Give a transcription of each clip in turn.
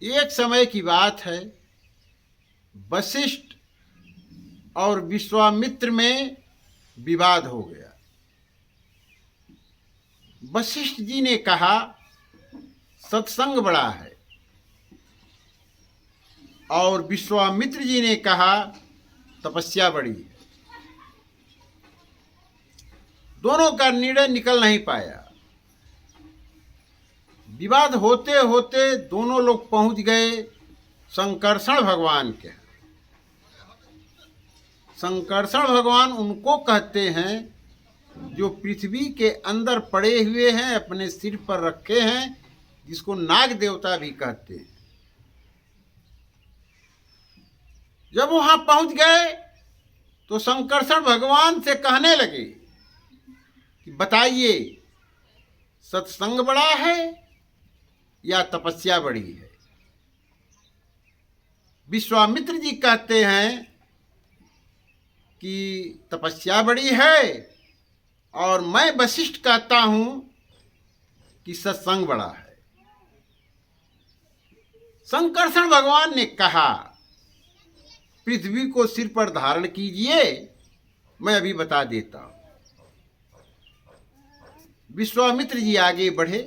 एक समय की बात है, वशिष्ठ और विश्वामित्र में विवाद हो गया। वशिष्ठ जी ने कहा सत्संग बड़ा है, और विश्वामित्र जी ने कहा तपस्या बड़ी है। दोनों का निर्णय निकल नहीं पाया। विवाद होते होते दोनों लोग पहुंच गए संकर्षण भगवान के। संकर्षण भगवान उनको कहते हैं जो पृथ्वी के अंदर पड़े हुए हैं, अपने सिर पर रखे हैं, जिसको नाग देवता भी कहते हैं। जब वहां पहुंच गए तो संकर्षण भगवान से कहने लगे कि बताइए, सत्संग बड़ा है या तपस्या बड़ी है? विश्वामित्र जी कहते हैं कि तपस्या बड़ी है, और मैं वशिष्ठ कहता हूं कि सत्संग बड़ा है। संकर्षण भगवान ने कहा पृथ्वी को सिर पर धारण कीजिए, मैं अभी बता देता हूं। विश्वामित्र जी आगे बढ़े,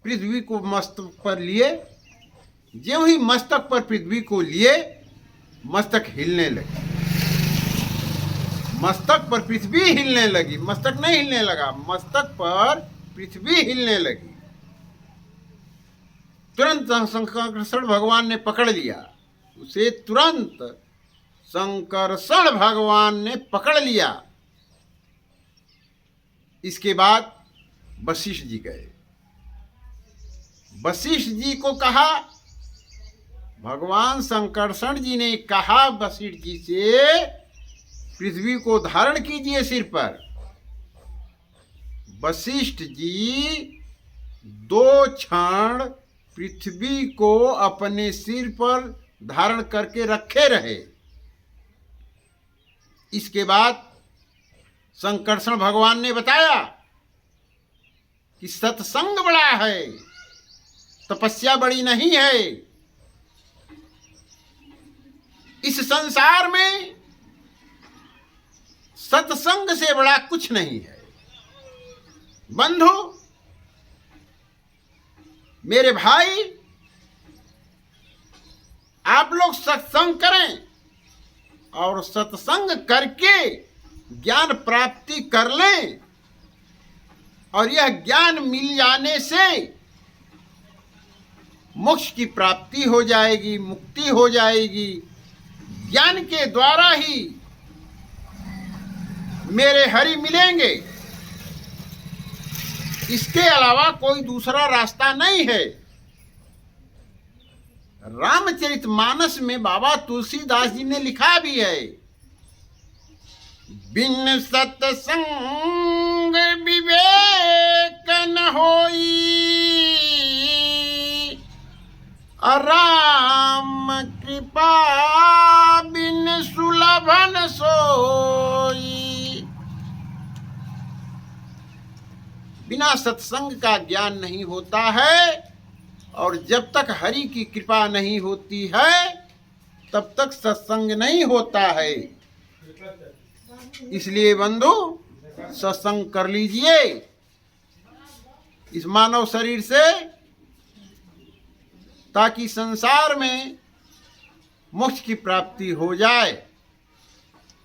पृथ्वी को मस्तक पर लिए। ज्यों ही मस्तक पर पृथ्वी को लिए, मस्तक हिलने लगी। मस्तक पर पृथ्वी हिलने लगी, मस्तक नहीं हिलने लगा, मस्तक पर पृथ्वी हिलने लगी। तुरंत संकर्षण भगवान ने पकड़ लिया उसे, तुरंत संकर्षण भगवान ने पकड़ लिया। इसके बाद वशिष्ठ जी गए। वशिष्ठ जी को कहा, भगवान संकर्षण जी ने कहा वशिष्ठ जी से पृथ्वी को धारण कीजिए सिर पर। वशिष्ठ जी 2 क्षण पृथ्वी को अपने सिर पर धारण करके रखे रहे। इसके बाद संकर्षण भगवान ने बताया कि सत्संग बड़ा है, तपस्या बड़ी नहीं है। इस संसार में सत्संग से बड़ा कुछ नहीं है। बंधु, मेरे भाई, आप लोग सत्संग करें और सत्संग करके ज्ञान प्राप्ति कर लें, और यह ज्ञान मिल जाने से मोक्ष की प्राप्ति हो जाएगी, मुक्ति हो जाएगी। ज्ञान के द्वारा ही मेरे हरि मिलेंगे, इसके अलावा कोई दूसरा रास्ता नहीं है। रामचरितमानस में बाबा तुलसीदास जी ने लिखा भी है, बिन सत्संग विवेक न होई, राम कृपा बिन सुलभन सोई। बिना सत्संग का ज्ञान नहीं होता है, और जब तक हरि की कृपा नहीं होती है तब तक सत्संग नहीं होता है। इसलिए बंधु, सत्संग कर लीजिए इस मानव शरीर से, ताकि संसार में मोक्ष की प्राप्ति हो जाए।